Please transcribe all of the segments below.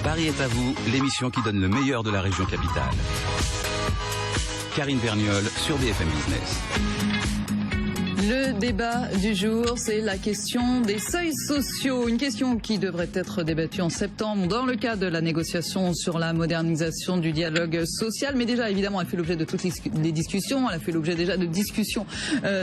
Paris est à vous, l'émission qui donne le meilleur de la région capitale. Karine Vergnol sur BFM Business. Le débat du jour, c'est la question des seuils sociaux. Une question qui devrait être débattue en septembre dans le cadre de la négociation sur la modernisation du dialogue social. Mais déjà, évidemment, elle fait l'objet de toutes les discussions. Elle a fait l'objet déjà de discussions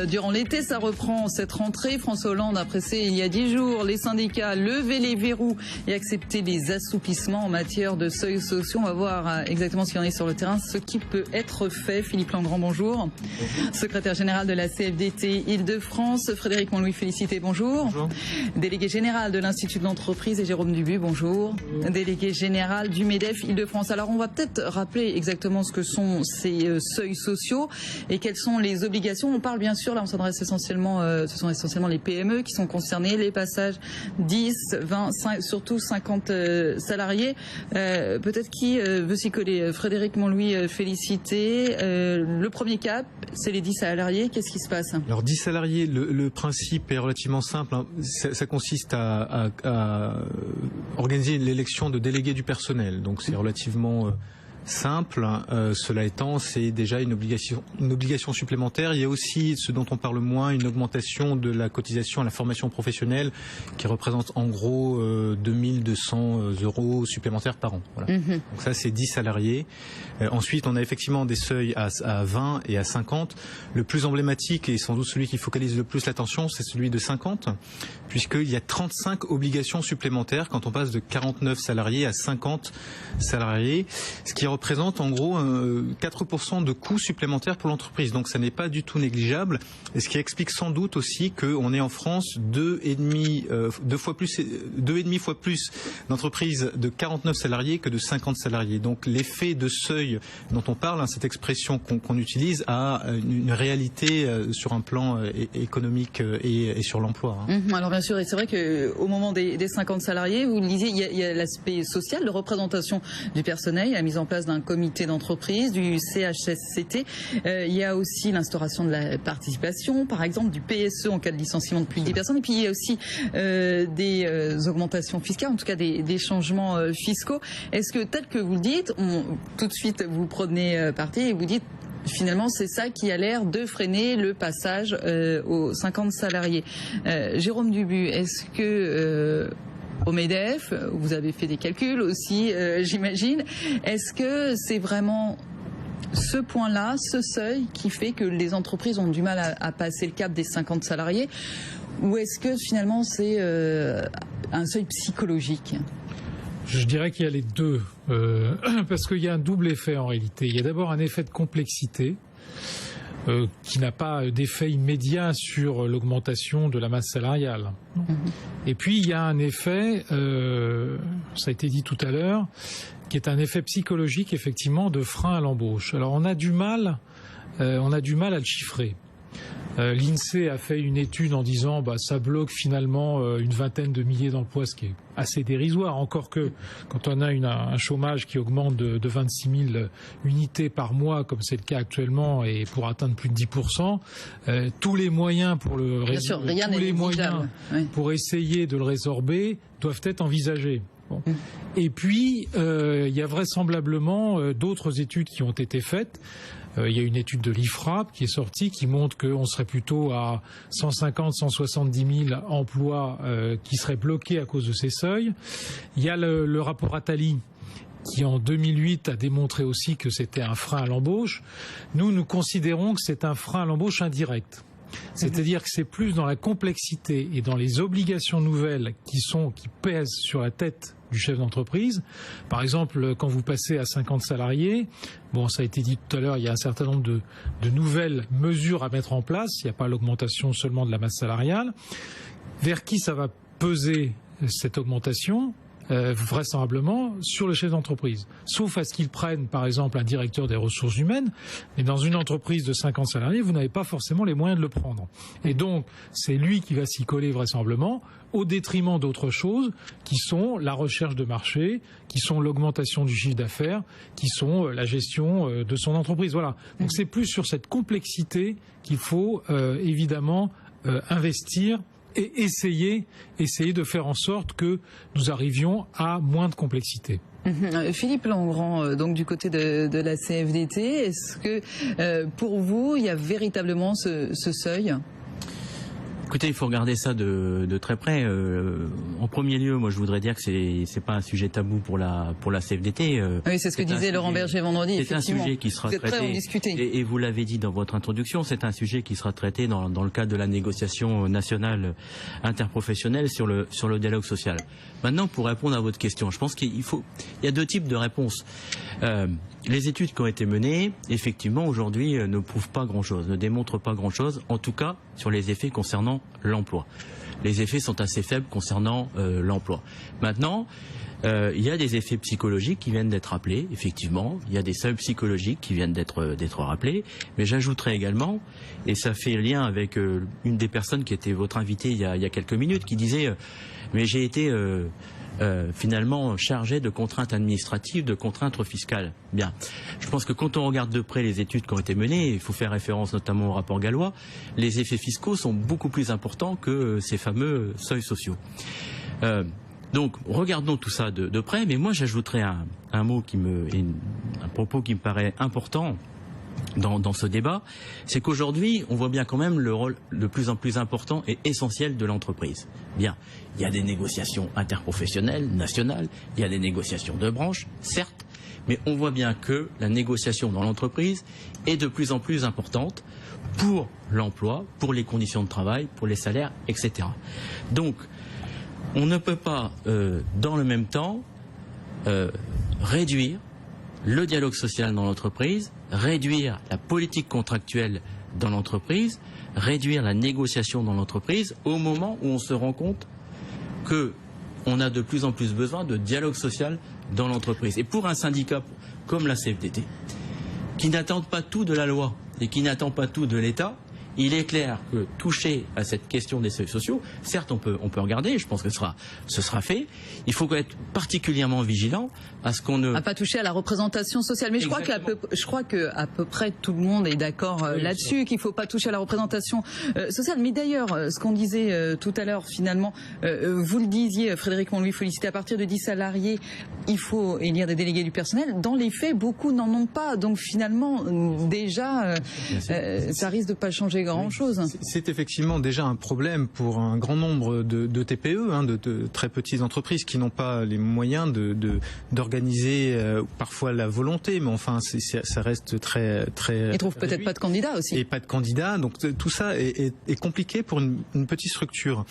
durant l'été. Ça reprend cette rentrée. François Hollande a pressé il y a 10 jours les syndicats lever les verrous et accepter les assouplissements en matière de seuils sociaux. On va voir exactement ce qu'il y en est sur le terrain, ce qui peut être fait. Philippe Langrand, bonjour. Secrétaire général de la CFDT Île-de-France, Frédéric Monlouis Félicité, bonjour. Bonjour. Délégué général de l'Institut de l'entreprise et Jérôme Dubu, bonjour. Délégué général du MEDEF Île-de-France. Alors on va peut-être rappeler exactement ce que sont ces seuils sociaux et quelles sont les obligations. On parle bien sûr, là on s'adresse essentiellement, ce sont essentiellement les PME qui sont concernées, les passages 10, 20, 5, surtout 50 salariés. Peut-être qui veut s'y coller? Frédéric Monlouis Félicité. Le premier cap, c'est les 10 salariés. Qu'est-ce qui se passe? Alors 10 salariés, le principe est relativement simple. Hein. Ça consiste à organiser l'élection de délégués du personnel. Donc c'est relativement simple. Cela étant, c'est déjà une obligation supplémentaire. Il y a aussi, ce dont on parle moins, une augmentation de la cotisation à la formation professionnelle qui représente en gros 2200 € supplémentaires par an. Voilà. Donc ça, c'est 10 salariés. Ensuite, on a effectivement des seuils à 20 et à 50. Le plus emblématique et sans doute celui qui focalise le plus l'attention, c'est celui de 50, puisqu'il y a 35 obligations supplémentaires quand on passe de 49 salariés à 50 salariés, ce qui représente en gros 4% de coûts supplémentaires pour l'entreprise. Donc ça n'est pas du tout négligeable, et ce qui explique sans doute aussi qu'on est en France 2,5 fois plus d'entreprises de 49 salariés que de 50 salariés. Donc l'effet de seuil dont on parle, hein, cette expression qu'on utilise, a une réalité sur un plan économique et sur l'emploi. Hein. Alors bien sûr, et c'est vrai qu'au moment des 50 salariés, vous le disiez, il y a l'aspect social, de représentation du personnel, la mise en place d'un comité d'entreprise, du CHSCT. Il y a aussi l'instauration de la participation, par exemple du PSE en cas de licenciement de plus de 10 personnes. Et puis il y a aussi des augmentations fiscales, en tout cas des changements fiscaux. Est-ce que, tel que vous le dites, tout de suite vous prenez parti et vous dites finalement c'est ça qui a l'air de freiner le passage aux 50 salariés. Jérôme Dubu, est-ce que au MEDEF, vous avez fait des calculs aussi, j'imagine. Est-ce que c'est vraiment ce point-là, ce seuil, qui fait que les entreprises ont du mal à passer le cap des 50 salariés, ou est-ce que finalement c'est un seuil psychologique? Je dirais qu'il y a les deux, parce qu'il y a un double effet en réalité. Il y a d'abord un effet de complexité, qui n'a pas d'effet immédiat sur l'augmentation de la masse salariale. Et puis il y a un effet, ça a été dit tout à l'heure, qui est un effet psychologique effectivement de frein à l'embauche. Alors on a du mal à le chiffrer. L'INSEE a fait une étude en disant ça bloque finalement une vingtaine de milliers d'emplois, ce qui est assez dérisoire, encore que quand on a un chômage qui augmente de 26 000 unités par mois, comme c'est le cas actuellement, et pour atteindre plus de 10%, tous les moyens pour le résorber, pour essayer de le résorber doivent être envisagés. Bon. Et puis, il y a vraisemblablement d'autres études qui ont été faites. Il y a une étude de l'IFRAP qui est sortie qui montre qu'on serait plutôt à 150-170 000 emplois qui seraient bloqués à cause de ces seuils. Il y a le rapport Attali qui en 2008 a démontré aussi que c'était un frein à l'embauche. Nous considérons que c'est un frein à l'embauche indirect. C'est-à-dire que c'est plus dans la complexité et dans les obligations nouvelles qui pèsent sur la tête du chef d'entreprise. Par exemple, quand vous passez à 50 salariés, bon, ça a été dit tout à l'heure, il y a un certain nombre de nouvelles mesures à mettre en place. Il n'y a pas l'augmentation seulement de la masse salariale. Vers qui ça va peser cette augmentation ? Vraisemblablement sur le chef d'entreprise. Sauf à ce qu'il prenne, par exemple, un directeur des ressources humaines, mais dans une entreprise de 50 salariés, vous n'avez pas forcément les moyens de le prendre. Et donc, c'est lui qui va s'y coller vraisemblablement, au détriment d'autres choses, qui sont la recherche de marché, qui sont l'augmentation du chiffre d'affaires, qui sont la gestion de son entreprise. Voilà. Donc c'est plus sur cette complexité qu'il faut évidemment investir et essayer de faire en sorte que nous arrivions à moins de complexité. Philippe Langrand, donc du côté de la CFDT, est-ce que pour vous, il y a véritablement ce seuil ? Écoutez, il faut regarder ça de très près. En premier lieu, moi, je voudrais dire que c'est pas un sujet tabou pour la CFDT. Oui, c'est ce que disait Laurent Berger vendredi. C'est un sujet qui sera traité. Et vous l'avez dit dans votre introduction, c'est un sujet qui sera traité dans le cadre de la négociation nationale interprofessionnelle sur le dialogue social. Maintenant, pour répondre à votre question, je pense qu'il y a deux types de réponses. Les études qui ont été menées, effectivement, aujourd'hui, ne prouvent pas grand-chose, ne démontrent pas grand-chose, en tout cas sur les effets concernant l'emploi. Les effets sont assez faibles concernant l'emploi. Maintenant, il y a des effets psychologiques qui viennent d'être rappelés, effectivement. Il y a des seuils psychologiques qui viennent d'être rappelés. Mais j'ajouterais également, et ça fait lien avec une des personnes qui était votre invitée il y a quelques minutes, qui disait mais j'ai été finalement chargé de contraintes administratives, de contraintes fiscales. Bien. Je pense que quand on regarde de près les études qui ont été menées, il faut faire référence notamment au rapport Gallois, les effets fiscaux sont beaucoup plus importants que ces fameux seuils sociaux. Donc, regardons tout ça de près, mais moi j'ajouterais un mot un propos qui me paraît important dans ce débat, c'est qu'aujourd'hui, on voit bien quand même le rôle de plus en plus important et essentiel de l'entreprise. Bien, il y a des négociations interprofessionnelles, nationales, il y a des négociations de branche, certes, mais on voit bien que la négociation dans l'entreprise est de plus en plus importante pour l'emploi, pour les conditions de travail, pour les salaires, etc. Donc, on ne peut pas, dans le même temps, réduire le dialogue social dans l'entreprise, réduire la politique contractuelle dans l'entreprise, réduire la négociation dans l'entreprise au moment où on se rend compte qu'on a de plus en plus besoin de dialogue social dans l'entreprise. Et pour un syndicat comme la CFDT, qui n'attend pas tout de la loi et qui n'attend pas tout de l'État, il est clair que toucher à cette question des seuils sociaux, certes on peut regarder, je pense que ce sera fait. Il faut être particulièrement vigilant à ce qu'on ne... À pas toucher à la représentation sociale. Mais je crois que à peu près tout le monde est d'accord là-dessus, qu'il ne faut pas toucher à la représentation sociale. Mais d'ailleurs, ce qu'on disait tout à l'heure, finalement, vous le disiez, Frédéric Montlouis, félicité, à partir de 10 salariés, il faut élire des délégués du personnel. Dans les faits, beaucoup n'en ont pas. Donc finalement, déjà, ça risque de pas changer grand-chose. C'est effectivement déjà un problème pour un grand nombre de TPE, de très petites entreprises qui n'ont pas les moyens d'organiser parfois la volonté, mais enfin ça reste très très. Ils trouvent peut-être pas de candidats aussi. Et pas de candidats, donc tout ça est compliqué pour une petite structure.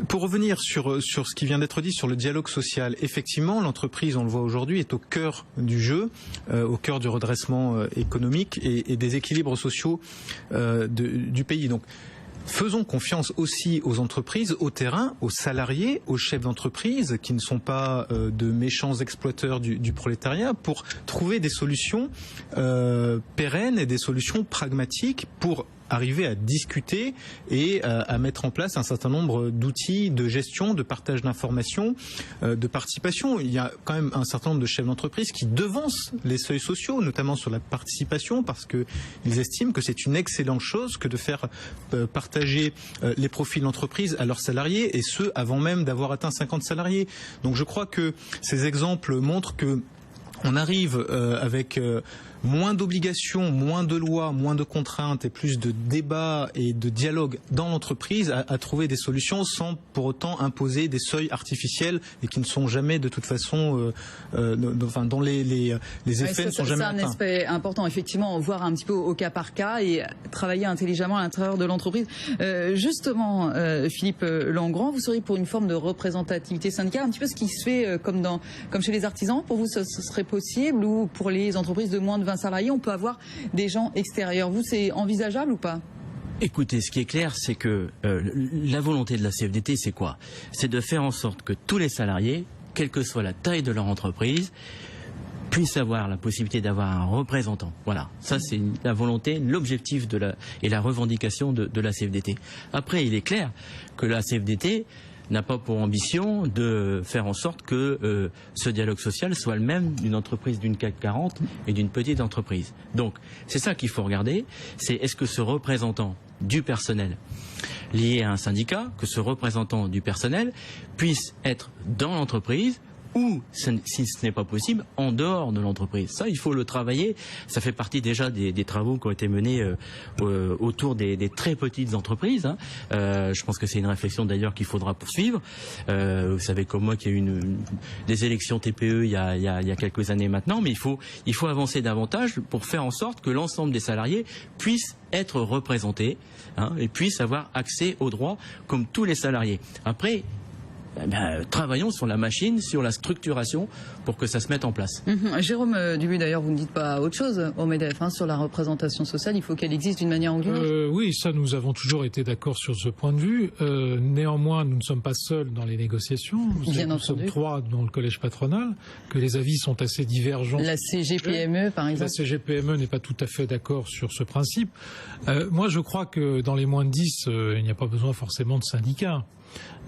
Pour revenir sur ce qui vient d'être dit sur le dialogue social, effectivement, l'entreprise, on le voit aujourd'hui, est au cœur du jeu, au cœur du redressement économique et des équilibres sociaux du pays. Donc, faisons confiance aussi aux entreprises, au terrain, aux salariés, aux chefs d'entreprise qui ne sont pas de méchants exploiteurs du prolétariat pour trouver des solutions pérennes et des solutions pragmatiques pour arriver à discuter et à mettre en place un certain nombre d'outils de gestion, de partage d'informations, de participation. Il y a quand même un certain nombre de chefs d'entreprise qui devancent les seuils sociaux, notamment sur la participation, parce qu'ils estiment que c'est une excellente chose que de faire partager les profits de l'entreprise à leurs salariés, et ce, avant même d'avoir atteint 50 salariés. Donc je crois que ces exemples montrent que on arrive avec moins d'obligations, moins de lois, moins de contraintes et plus de débats et de dialogue dans l'entreprise à trouver des solutions sans pour autant imposer des seuils artificiels et qui ne sont jamais de toute façon, dont les effets ne sont jamais atteints. C'est un aspect important, effectivement, voir un petit peu au cas par cas et travailler intelligemment à l'intérieur de l'entreprise. Justement, Philippe Langrand, vous seriez pour une forme de représentativité syndicale, un petit peu ce qui se fait comme chez les artisans. Pour vous, ce serait possible, ou pour les entreprises de moins de 20 salariés, on peut avoir des gens extérieurs. Vous, c'est envisageable ou pas ? Écoutez, ce qui est clair, c'est que la volonté de la CFDT, c'est quoi ? C'est de faire en sorte que tous les salariés, quelle que soit la taille de leur entreprise, puissent avoir la possibilité d'avoir un représentant. Voilà, ça c'est la volonté, l'objectif et la revendication de la CFDT. Après, il est clair que la CFDT n'a pas pour ambition de faire en sorte que ce dialogue social soit le même d'une entreprise d'une CAC 40 et d'une petite entreprise. Donc, c'est ça qu'il faut regarder, c'est est-ce que ce représentant du personnel lié à un syndicat, que ce représentant du personnel puisse être dans l'entreprise ou, si ce n'est pas possible, en dehors de l'entreprise. Ça, il faut le travailler. Ça fait partie déjà des travaux qui ont été menés autour des très petites entreprises. Hein. Je pense que c'est une réflexion d'ailleurs qu'il faudra poursuivre. Vous savez comme moi qu'il y a eu des élections TPE il y a quelques années maintenant, mais il faut avancer davantage pour faire en sorte que l'ensemble des salariés puissent être représentés, hein, et puissent avoir accès aux droits comme tous les salariés. Après, travaillons sur la machine, sur la structuration pour que ça se mette en place. Jérôme Dubu, d'ailleurs, vous ne dites pas autre chose au MEDEF, hein, sur la représentation sociale, il faut qu'elle existe d'une manière angulaire. Oui, ça, nous avons toujours été d'accord sur ce point de vue. Néanmoins, nous ne sommes pas seuls dans les négociations. Nous sommes 3 dans le collège patronal, que les avis sont assez divergents. La CGPME, par exemple. La CGPME n'est pas tout à fait d'accord sur ce principe. Moi, je crois que dans les moins de 10, il n'y a pas besoin forcément de syndicats.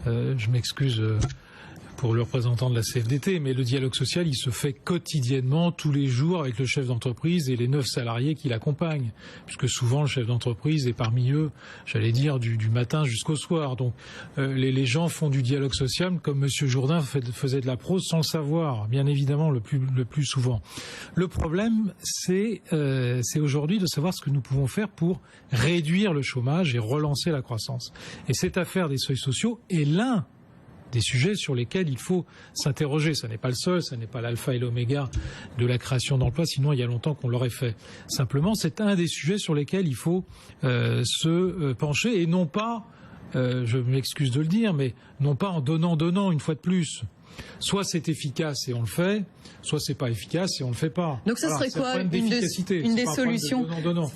Je m'excuse pour le représentant de la CFDT, mais le dialogue social, il se fait quotidiennement, tous les jours, avec le chef d'entreprise et les 9 salariés qui l'accompagnent. Puisque souvent, le chef d'entreprise est parmi eux, j'allais dire, du matin jusqu'au soir. Donc, les gens font du dialogue social comme M. Jourdain faisait de la prose sans le savoir, bien évidemment, le plus souvent. Le problème, c'est aujourd'hui de savoir ce que nous pouvons faire pour réduire le chômage et relancer la croissance. Et cette affaire des seuils sociaux est l'un des sujets sur lesquels il faut s'interroger. Ça n'est pas le seul, ça n'est pas l'alpha et l'oméga de la création d'emplois, sinon il y a longtemps qu'on l'aurait fait. Simplement, c'est un des sujets sur lesquels il faut se pencher, et non pas, je m'excuse de le dire, mais non pas en donnant une fois de plus. Soit c'est efficace et on le fait, soit c'est pas efficace et on le fait pas. Donc ça serait quoi une des solutions?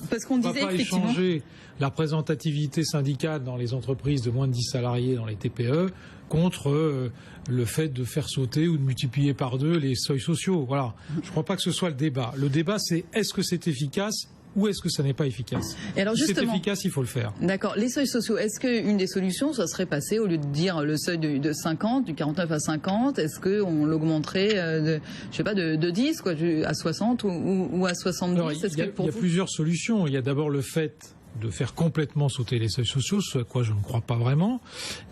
Parce qu'on disait effectivement, on va pas échanger la représentativité syndicale dans les entreprises de moins de 10 salariés, dans les TPE, contre le fait de faire sauter ou de multiplier par 2 les seuils sociaux. Voilà. Je ne crois pas que ce soit le débat. Le débat, c'est est-ce que c'est efficace ou est-ce que ça n'est pas efficace? Et alors, si c'est efficace, il faut le faire. D'accord. Les seuils sociaux, est-ce qu'une des solutions, ça serait passer, au lieu de dire le seuil de 50, du 49 à 50, est-ce qu'on l'augmenterait de 10, quoi, à 60 ou à 70? Alors, il y a plusieurs solutions. Il y a d'abord le fait de faire complètement sauter les seuils sociaux, ce à quoi je ne crois pas vraiment.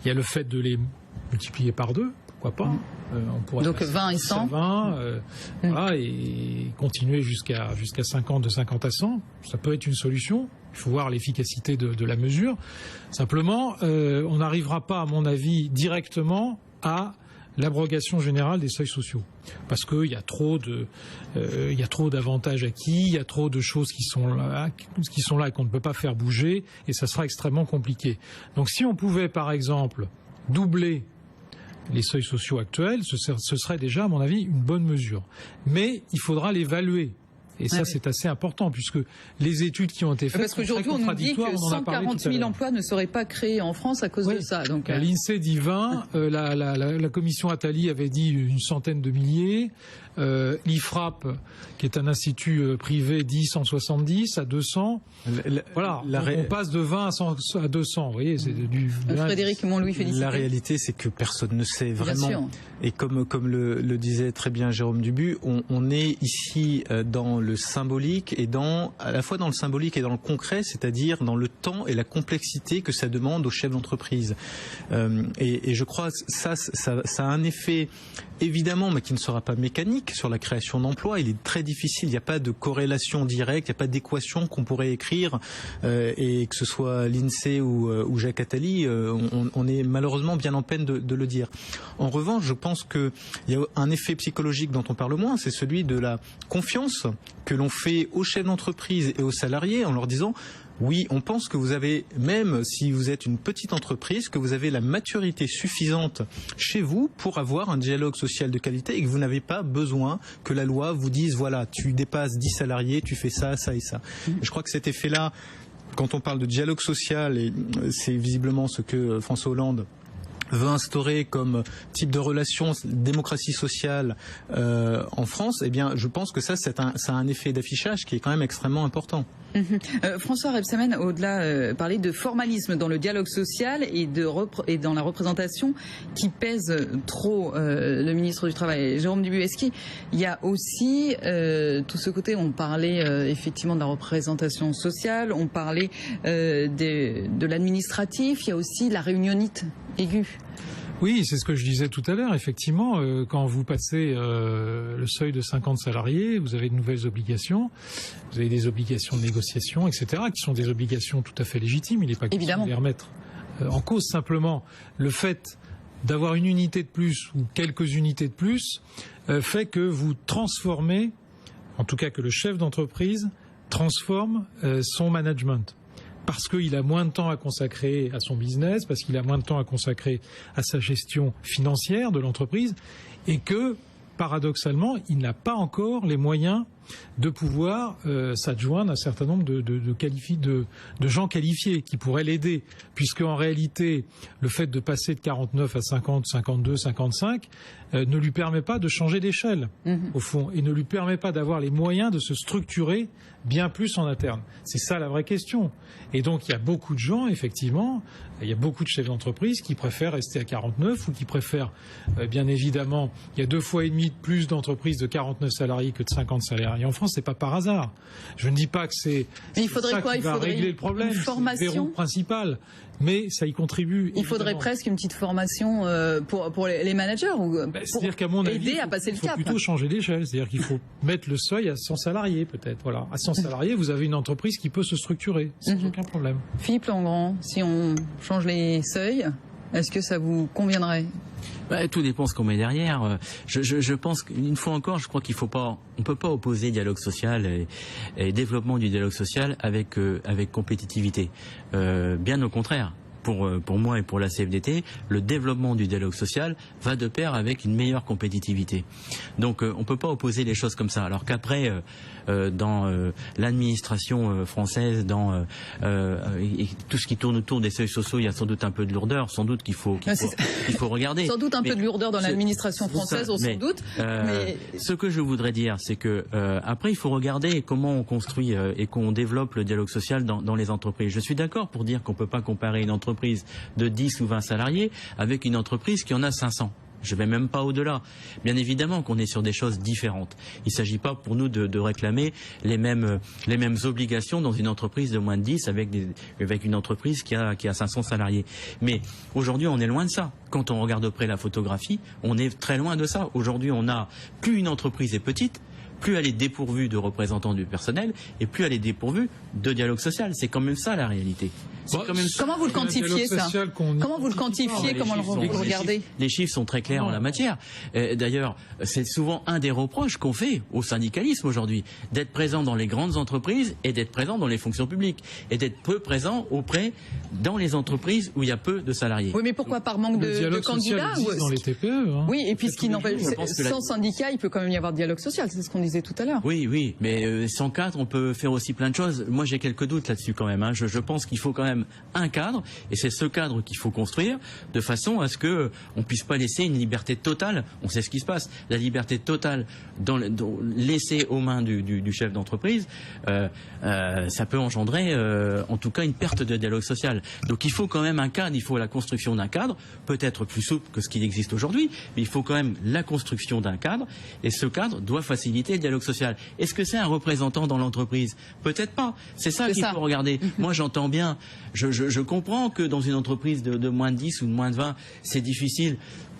Il y a le fait de les multiplier par 2, pourquoi pas. On pourrait donc 20 et 100. 20, voilà, et continuer jusqu'à 50, de 50 à 100. Ça peut être une solution. Il faut voir l'efficacité de la mesure. Simplement, on n'arrivera pas, à mon avis, directement à l'abrogation générale des seuils sociaux. Parce qu'il y a trop d'avantages acquis, il y a trop de choses qui sont là et qu'on ne peut pas faire bouger, et ça sera extrêmement compliqué. Donc si on pouvait, par exemple, doubler les seuils sociaux actuels, ce serait déjà, à mon avis, une bonne mesure. Mais il faudra l'évaluer. Et ça, c'est assez important, puisque les études qui ont été faites sont très contradictoires. Parce qu'aujourd'hui, on nous dit que 140 000 emplois ne seraient pas créés en France à cause de ça. Donc, l'INSEE dit 20, la commission Attali avait dit une centaine de milliers, l'IFRAP, qui est un institut privé, dit 170 à 200. Voilà, on passe de 20 à 200, vous voyez, c'est du... Frédéric Montlouis, félicité. La réalité, c'est que personne ne sait vraiment. Et comme le disait très bien Jérôme Dubu, on est ici dans le symbolique et à la fois dans le symbolique et dans le concret, c'est-à-dire dans le temps et la complexité que ça demande aux chefs d'entreprise. Et je crois que ça a un effet évidemment, mais qui ne sera pas mécanique sur la création d'emplois. Il est très difficile, il n'y a pas de corrélation directe, il n'y a pas d'équation qu'on pourrait écrire, et que ce soit l'INSEE ou Jacques Attali, on est malheureusement bien en peine de le dire. En revanche, je pense qu'il y a un effet psychologique dont on parle moins, c'est celui de la confiance que l'on fait aux chefs d'entreprise et aux salariés en leur disant: oui, on pense que vous avez, même si vous êtes une petite entreprise, que vous avez la maturité suffisante chez vous pour avoir un dialogue social de qualité et que vous n'avez pas besoin que la loi vous dise: voilà, tu dépasses 10 salariés, tu fais ça, ça et ça. Je crois que cet effet-là, quand on parle de dialogue social, et c'est visiblement ce que François Hollande veut instaurer comme type de relation démocratie sociale en France, eh bien, je pense que ça a un effet d'affichage qui est quand même extrêmement important. François Rebsamen, au-delà, parlait de formalisme dans le dialogue social et dans la représentation qui pèse trop le ministre du Travail, Jérôme Dubu. Est-ce qu'il y a aussi tout ce côté, on parlait effectivement de la représentation sociale, on parlait de l'administratif, il y a aussi la réunionnite aiguë. Oui, c'est ce que je disais tout à l'heure. Effectivement, quand vous passez le seuil de 50 salariés, vous avez de nouvelles obligations. Vous avez des obligations de négociation, etc., qui sont des obligations tout à fait légitimes. Il n'est pas question de les remettre en cause. Simplement, le fait d'avoir une unité de plus ou quelques unités de plus fait que vous transformez, en tout cas que le chef d'entreprise transforme son management. Parce qu'il a moins de temps à consacrer à son business, parce qu'il a moins de temps à consacrer à sa gestion financière de l'entreprise, et que, paradoxalement, il n'a pas encore les moyens de pouvoir s'adjoindre à un certain nombre de gens qualifiés qui pourraient l'aider. Puisque, en réalité, le fait de passer de 49 à 50, 52, 55 ne lui permet pas de changer d'échelle, au fond, et ne lui permet pas d'avoir les moyens de se structurer bien plus en interne. C'est ça la vraie question. Et donc, il y a beaucoup de gens, effectivement, il y a beaucoup de chefs d'entreprise qui préfèrent rester à 49 ou qui préfèrent, bien évidemment, il y a 2,5 fois de plus d'entreprises de 49 salariés que de 50 salariés en France. C'est pas par hasard. Je ne dis pas que c'est ça qui va régler le problème. C'est le verrou principal. Mais ça y contribue. Il faudrait presque une petite formation pour les managers ou c'est-à-dire qu'à mon avis, aider à passer le cap. Il faut plutôt changer d'échelle. C'est-à-dire qu'il faut mettre le seuil à 100 salariés peut-être. Voilà. À 100 salariés, vous avez une entreprise qui peut se structurer sans aucun problème. Philippe Langrand, si on change les seuils, est-ce que ça vous conviendrait ? Tout dépend ce qu'on met derrière. Je pense qu'une fois encore, je crois qu'il faut pas, on peut pas opposer dialogue social et développement du dialogue social avec compétitivité. Bien au contraire. Pour moi et pour la CFDT, le développement du dialogue social va de pair avec une meilleure compétitivité. Donc on ne peut pas opposer les choses comme ça. Alors qu'après, dans l'administration française, et tout ce qui tourne autour des seuils sociaux, il y a sans doute un peu de lourdeur, sans doute qu'il faut regarder. Sans doute un peu de lourdeur dans l'administration française, sans doute. Mais ce que je voudrais dire, c'est que après, il faut regarder comment on construit et qu'on développe le dialogue social dans les entreprises. Je suis d'accord pour dire qu'on ne peut pas comparer une entreprise de 10 ou 20 salariés avec une entreprise qui en a 500. Je ne vais même pas au-delà. Bien évidemment qu'on est sur des choses différentes. Il ne s'agit pas pour nous de réclamer les mêmes obligations dans une entreprise de moins de 10 avec une entreprise qui a 500 salariés. Mais aujourd'hui, on est loin de ça. Quand on regarde de près la photographie, on est très loin de ça. Aujourd'hui, on a plus une entreprise est petite, plus elle est dépourvue de représentants du personnel et plus elle est dépourvue de dialogue social. C'est quand même ça la réalité. Comment vous le quantifiez ça ? Comment vous le quantifiez ? Comment vous le regardez ? Les chiffres sont très clairs en la matière. D'ailleurs, c'est souvent un des reproches qu'on fait au syndicalisme aujourd'hui, d'être présent dans les grandes entreprises et d'être présent dans les fonctions publiques et d'être peu présent dans les entreprises où il y a peu de salariés. Oui, mais pourquoi ? Par manque de candidats dans les TPE. Oui, et puis sans syndicat, il peut quand même y avoir dialogue social. C'est ce qu'on disait tout à l'heure. Oui, mais sans cadre, on peut faire aussi plein de choses. Moi, j'ai quelques doutes là-dessus quand même. Je pense qu'il faut quand même un cadre, et c'est ce cadre qu'il faut construire de façon à ce que on puisse pas laisser une liberté totale. On sait ce qui se passe. La liberté totale laissée aux mains du chef d'entreprise, ça peut engendrer, en tout cas, une perte de dialogue social. Donc, il faut quand même un cadre. Il faut la construction d'un cadre, peut-être plus souple que ce qui existe aujourd'hui, mais il faut quand même la construction d'un cadre, et ce cadre doit faciliter le dialogue social. Est-ce que c'est un représentant dans l'entreprise ? Peut-être pas. C'est ça qu'il faut regarder. Moi, j'entends bien. Je comprends que dans une entreprise de moins de 10 ou de moins de 20, c'est difficile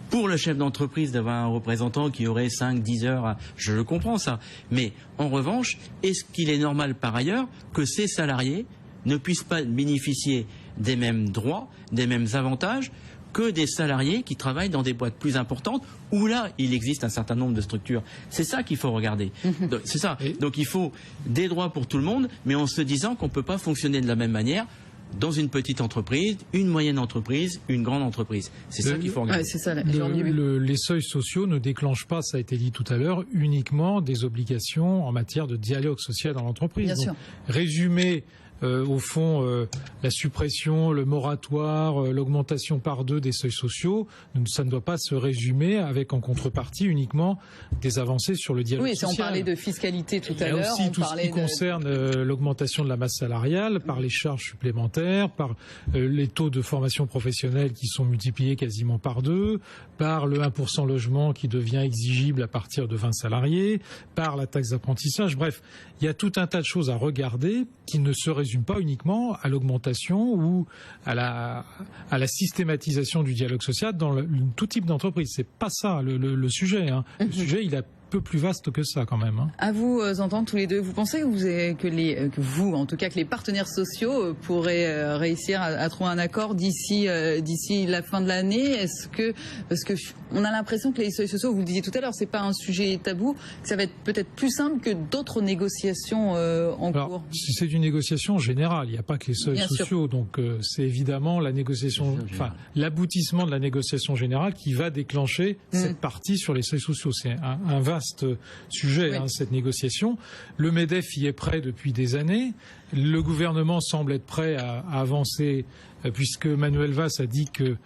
pour le chef d'entreprise d'avoir un représentant qui aurait 5-10 heures. Je le comprends ça. Mais en revanche, est-ce qu'il est normal par ailleurs que ces salariés ne puissent pas bénéficier des mêmes droits, des mêmes avantages que des salariés qui travaillent dans des boîtes plus importantes où là, il existe un certain nombre de structures. C'est ça qu'il faut regarder. C'est ça. Donc il faut des droits pour tout le monde, mais en se disant qu'on ne peut pas fonctionner de la même manière dans une petite entreprise, une moyenne entreprise, une grande entreprise. C'est ça qu'il faut regarder. C'est ça, les seuils sociaux ne déclenchent pas, ça a été dit tout à l'heure, uniquement des obligations en matière de dialogue social dans l'entreprise. Bien sûr. Résumer au fond, la suppression, le moratoire, l'augmentation par 2 des seuils sociaux, ça ne doit pas se résumer avec en contrepartie uniquement des avancées sur le dialogue social. Oui, si on parlait de fiscalité tout à l'heure. Il y a aussi tout ce qui concerne l'augmentation de la masse salariale par les charges supplémentaires, par les taux de formation professionnelle qui sont multipliés quasiment par 2, par le 1% logement qui devient exigible à partir de 20 salariés, par la taxe d'apprentissage. Bref, il y a tout un tas de choses à regarder qui ne se résument pas uniquement à l'augmentation ou à la systématisation du dialogue social dans tout type d'entreprise. C'est pas ça le sujet. Hein. Le sujet, il a peu plus vaste que ça quand même. Hein. À vous entendre tous les deux, vous pensez que les partenaires sociaux pourraient réussir à trouver un accord d'ici la fin de l'année? Parce que on a l'impression que les seuils sociaux, vous le disiez tout à l'heure, c'est pas un sujet tabou, que ça va être peut-être plus simple que d'autres négociations en cours. C'est une négociation générale, il n'y a pas que les seuils sociaux, donc c'est évidemment la négociation, l'aboutissement de la négociation générale qui va déclencher cette partie sur les seuils sociaux. C'est un vaste sujet, cette négociation. Le MEDEF y est prêt depuis des années. Le gouvernement semble être prêt à avancer puisque Manuel Valls a dit que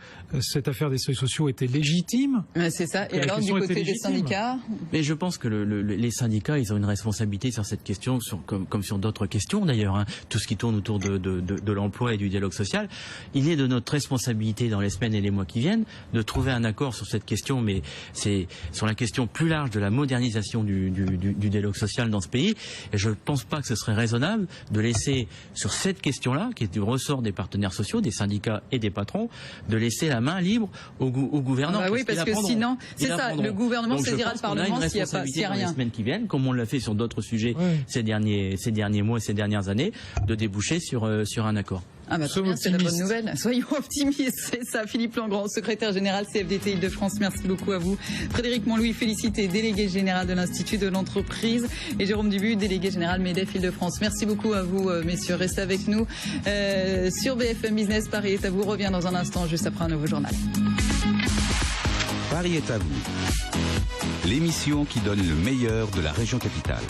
cette affaire des seuils sociaux était légitime. C'est ça. Et alors, du côté des syndicats? Mais je pense que les syndicats, ils ont une responsabilité sur cette question, comme sur d'autres questions d'ailleurs. Hein. Tout ce qui tourne autour de l'emploi et du dialogue social. Il est de notre responsabilité dans les semaines et les mois qui viennent de trouver un accord sur cette question, mais c'est sur la question plus large de la modernisation du dialogue social dans ce pays. Et je ne pense pas que ce serait raisonnable de laisser sur cette question-là, qui est du ressort des partenaires sociaux, des syndicats et des patrons, de laisser la main libre au gouvernement. Oui, parce que sinon, c'est ça, le gouvernement saisira le Parlement s'il n'y a rien. Dans les semaines qui viennent, comme on l'a fait sur d'autres sujets ces derniers mois et ces dernières années, de déboucher sur un accord. Ah bah très bien, c'est la bonne nouvelle. Soyons optimistes, c'est ça. Philippe Langrand, secrétaire général CFDT Île-de-France, merci beaucoup à vous. Frédéric Montlouis, félicité, délégué général de l'Institut de l'entreprise, et Jérôme Dubu, délégué général MEDEF Île-de-France. Merci beaucoup à vous, messieurs. Restez avec nous sur BFM Business. Paris est à vous. Revient dans un instant, juste après un nouveau journal. Paris est à vous. L'émission qui donne le meilleur de la région capitale.